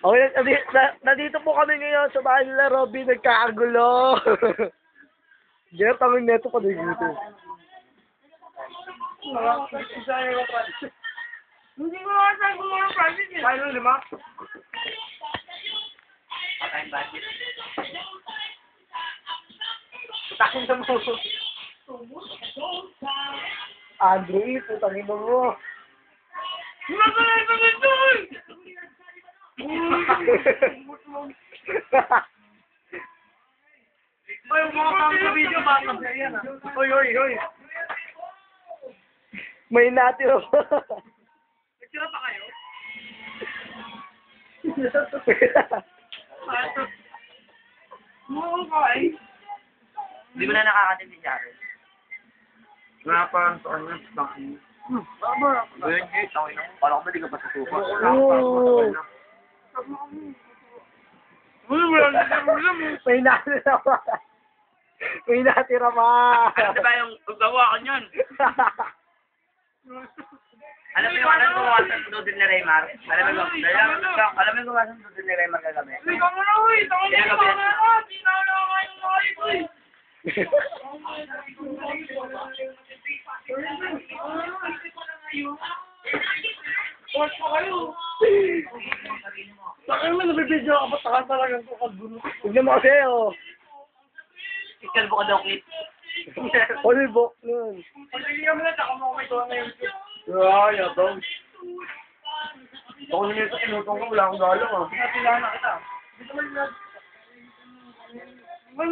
Okay, nandito po kami ngayon sa bahay nila Robby, nagkakagulo. Gert, ang neto pa din dito. Hindi ko nga saan gumawa ng project eh. Kaya nung 5? Patayang budget. Takin sa mo. Andrew, putang ina mo. Wala ka na ito nito eh! Oy, mga pang sa video, baka yan ah. Oy. May natiro pa. Nagtira pa kayo? Oo ka eh. Hindi mo na nakakatin si Jared. Nga pa, saan nga, bakit? Tama. Ganyan yun, tawin ako. Parang ko ba di ka pa sa supa? Oo. Uy, wala na ulam eh. May natira pa. May natira pa. Ano diba yung ugawa ko yun? Alam mo yung ano gumawa sa dudin ni Raymar? Alam mo yung gumawa sa dudin ni Raymar kagabi? Uy, kamo na uy. Tama na yung mga na. Tinala ka yung mga ito eh. Watch pa kayo. Bakit mo nabibidyo ako? Takan talagang kakagulo. Tignan mo kasi oh. Ikalbo ka daw, Kit. Olibok nun. Pagkilihan mo na, taka mo may tuwa ngayon. Ay, daw. Ako nito tinutong ko, wala akong galang ah. Pinatilahan na kita. Dito mo yung... May